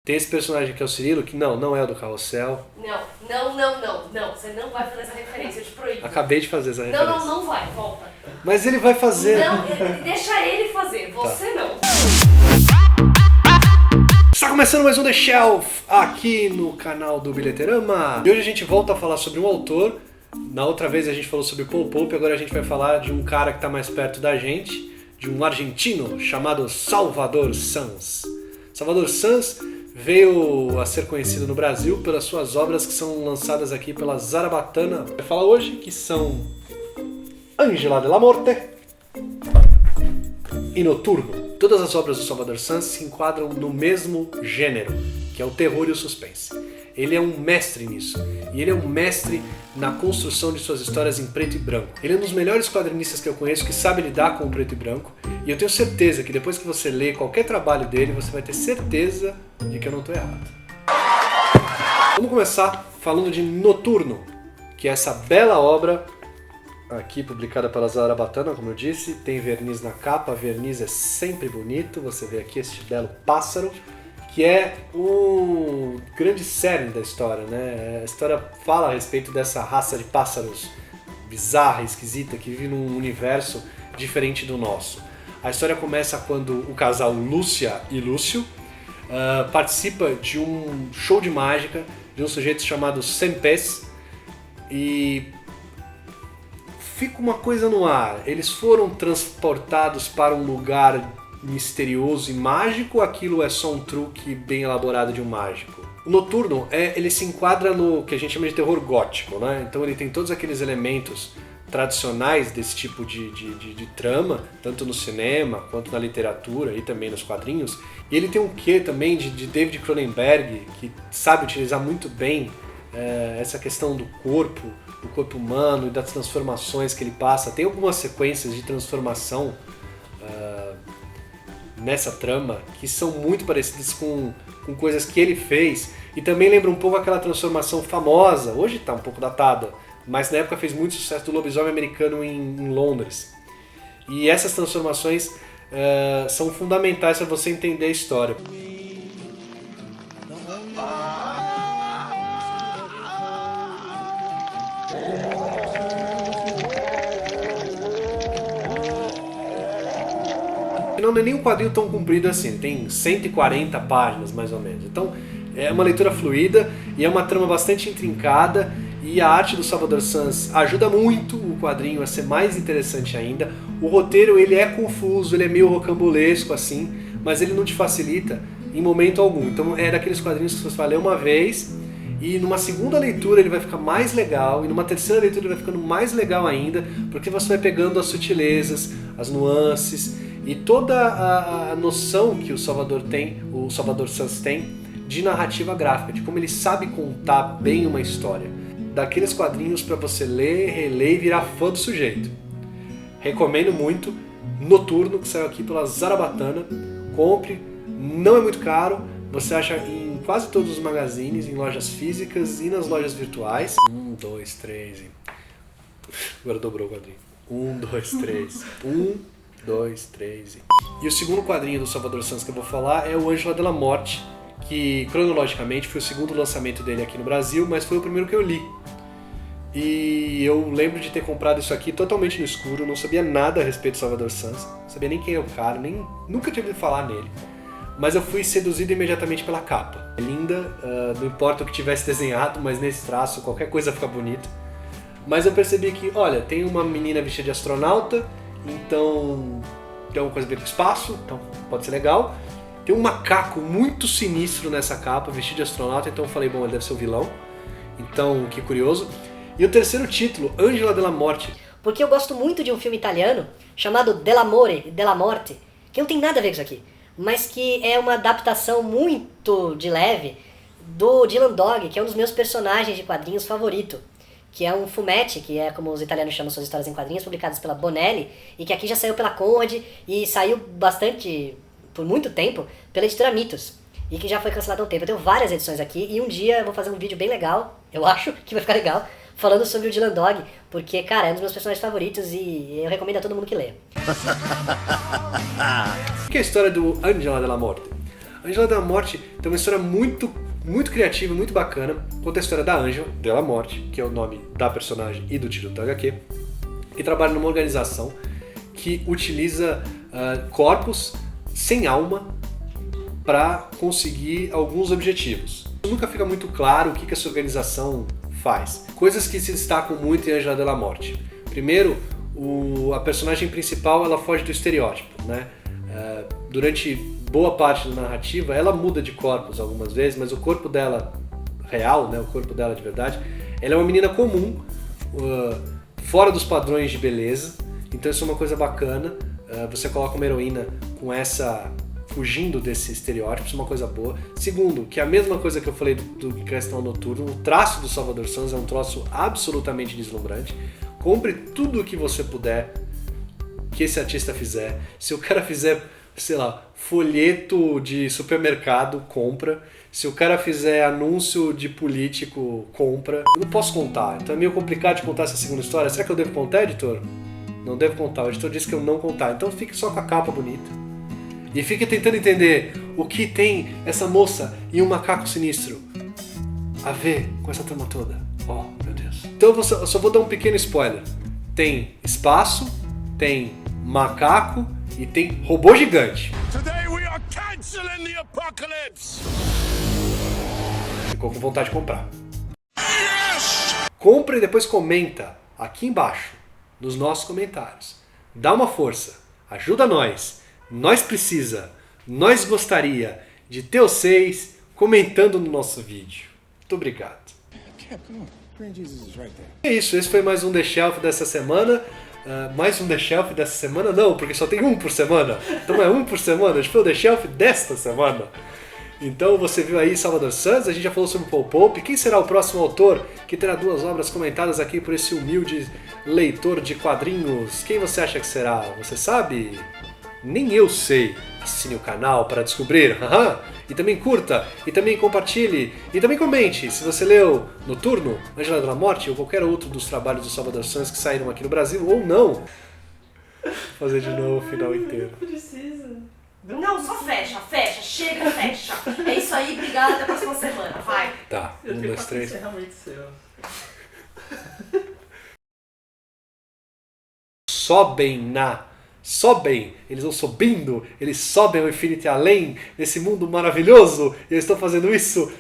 Tem esse personagem que é o Cirilo, que não é o do Carrossel. Não. Você não vai fazer essa referência, eu te proíbo. Acabei de fazer essa referência. Não vai, volta. Mas ele vai fazer. Não, deixa ele fazer, você não. Está começando mais um The Shelf aqui no canal do Bilheterama. E hoje a gente volta a falar sobre um autor. Na outra vez a gente falou sobre Paul Pope, agora a gente vai falar de um cara que está mais perto da gente, de um argentino chamado Salvador Sanz. Salvador Sanz veio a ser conhecido no Brasil pelas suas obras que são lançadas aqui pela Zarabatana. Vai falar hoje que são Ángela de la Morte e Noturno. Todas as obras do Salvador Sanz se enquadram no mesmo gênero, que é o terror e o suspense. Ele é um mestre nisso, e ele é um mestre na construção de suas histórias em preto e branco. Ele é um dos melhores quadrinistas que eu conheço que sabe lidar com o preto e branco, e eu tenho certeza que depois que você lê qualquer trabalho dele, você vai ter certeza de que eu não estou errado. Vamos começar falando de Noturno, que é essa bela obra aqui publicada pela Zarabatana, como eu disse, tem verniz na capa, verniz é sempre bonito, você vê aqui este belo pássaro, que é o grande cerne da história, né? A história fala a respeito dessa raça de pássaros bizarra, esquisita, que vive num universo diferente do nosso. A história começa quando o casal Lúcia e Lúcio participa de um show de mágica de um sujeito chamado Sempés, e fica uma coisa no ar. Eles foram transportados para um lugar misterioso e mágico, aquilo é só um truque bem elaborado de um mágico. O Noturno, ele se enquadra no que a gente chama de terror gótico, né? Então ele tem todos aqueles elementos tradicionais desse tipo de trama, tanto no cinema quanto na literatura e também nos quadrinhos. E ele tem um quê também de David Cronenberg, que sabe utilizar muito bem essa questão do corpo humano e das transformações que ele passa. Tem algumas sequências de transformação nessa trama que são muito parecidas com coisas que ele fez, e também lembra um pouco aquela transformação famosa, hoje está um pouco datada, mas na época fez muito sucesso, do lobisomem americano em Londres. E essas transformações são fundamentais para você entender a história. Não é nem um quadrinho tão comprido assim, tem 140 páginas mais ou menos. Então é uma leitura fluida e é uma trama bastante intrincada, e a arte do Salvador Sanz ajuda muito o quadrinho a ser mais interessante ainda. O roteiro, ele é confuso, ele é meio rocambolesco assim, mas ele não te facilita em momento algum. Então é daqueles quadrinhos que você vai ler uma vez e numa segunda leitura ele vai ficar mais legal, e numa terceira leitura ele vai ficando mais legal ainda, porque você vai pegando as sutilezas, as nuances e toda a noção que o Salvador Sanz tem de narrativa gráfica, de como ele sabe contar bem uma história. Daqueles quadrinhos para você ler, reler e virar fã do sujeito. Recomendo muito Noturno, que saiu aqui pela Zarabatana. Compre, não é muito caro, você acha em quase todos os magazines, em lojas físicas e nas lojas virtuais. 1, 2, 3 e... Agora dobrou o quadrinho. 1, 2, 3. 1, 2, 3 e o segundo quadrinho do Salvador Sanz que eu vou falar é o Ángela de la Morte, que cronologicamente foi o segundo lançamento dele aqui no Brasil, mas foi o primeiro que eu li. E eu lembro de ter comprado isso aqui totalmente no escuro, não sabia nada a respeito do Salvador Sanz, não sabia nem quem é o cara, nunca tinha ouvido falar nele. Mas eu fui seduzido imediatamente pela capa. É linda, não importa o que tivesse desenhado, mas nesse traço qualquer coisa fica bonita. Mas eu percebi que, olha, tem uma menina vestida de astronauta, então tem alguma coisa a ver com o espaço, então pode ser legal. Tem um macaco muito sinistro nessa capa, vestido de astronauta, então eu falei, bom, ele deve ser o vilão. Então, que curioso. E o terceiro título, Ángela de la Morte. Porque eu gosto muito de um filme italiano chamado Dell'amore e della morte, que não tem nada a ver com isso aqui, mas que é uma adaptação muito de leve do Dylan Dog, que é um dos meus personagens de quadrinhos favorito, que é um fumetti, que é como os italianos chamam suas histórias em quadrinhos, publicadas pela Bonelli, e que aqui já saiu pela Conrad e saiu bastante, por muito tempo, pela editora Mitos, e que já foi cancelado há um tempo. Eu tenho várias edições aqui, e um dia eu vou fazer um vídeo bem legal, eu acho que vai ficar legal, falando sobre o Dylan Dog, porque, cara, é um dos meus personagens favoritos e eu recomendo a todo mundo que leia. O que é a história do Ángela de la Morte? Angela Della Morte tem uma história muito criativa, muito bacana. Conta a história da Angela Della Morte, que é o nome da personagem e do título da HQ, que trabalha numa organização que utiliza corpos sem alma para conseguir alguns objetivos. Nunca fica muito claro o que essa organização faz. Coisas que se destacam muito em Angela Della Morte. Primeiro, a personagem principal ela foge do estereótipo, né? Durante boa parte da narrativa ela muda de corpos algumas vezes, mas o corpo dela real, né, o corpo dela de verdade, ela é uma menina comum, fora dos padrões de beleza, então isso é uma coisa bacana. Você coloca uma heroína com essa fugindo desse estereótipo, isso é uma coisa boa. Segundo, que é a mesma coisa que eu falei do Questão Noturno, o traço do Salvador Sanz é um troço absolutamente deslumbrante. Compre tudo o que você puder que esse artista fizer. Se o cara fizer, sei lá, folheto de supermercado, compra. Se o cara fizer anúncio de político, compra. Eu não posso contar, então é meio complicado de contar essa segunda história. Será que eu devo contar, editor? Não devo contar, o editor disse que eu não contar. Então fique só com a capa bonita. E fique tentando entender o que tem essa moça e um macaco sinistro a ver com essa trama toda. Oh, meu Deus. Então eu só vou dar um pequeno spoiler. Tem espaço, tem macaco e tem robô gigante. Today we are canceling the apocalypse. Ficou com vontade de comprar. Yes! Compre e depois comenta aqui embaixo, nos nossos comentários. Dá uma força, ajuda nós. Nós precisa, nós gostaria de ter vocês comentando no nosso vídeo. Muito obrigado. É isso, esse foi mais um The Shelf dessa semana. Mais um The Shelf dessa semana? Não, porque só tem um por semana. Então é um por semana, acho que foi o The Shelf desta semana. Então você viu aí Salvador Sanz, a gente já falou sobre o Paul Pope. Quem será o próximo autor que terá 2 obras comentadas aqui por esse humilde leitor de quadrinhos? Quem você acha que será? Você sabe? Nem eu sei. Assine o canal para descobrir. E também curta, e também compartilhe, e também comente se você leu Noturno, Angela Della Morte ou qualquer outro dos trabalhos do Salvador Sanz que saíram aqui no Brasil ou não. Vou fazer de novo o final inteiro. Precisa. Não, só fecha, chega, fecha. É isso aí, obrigada, até a próxima semana, vai. Tá, 1, 2, 3. Sobem, eles vão subindo, eles sobem ao infinito e além, nesse mundo maravilhoso, e eu estou fazendo isso.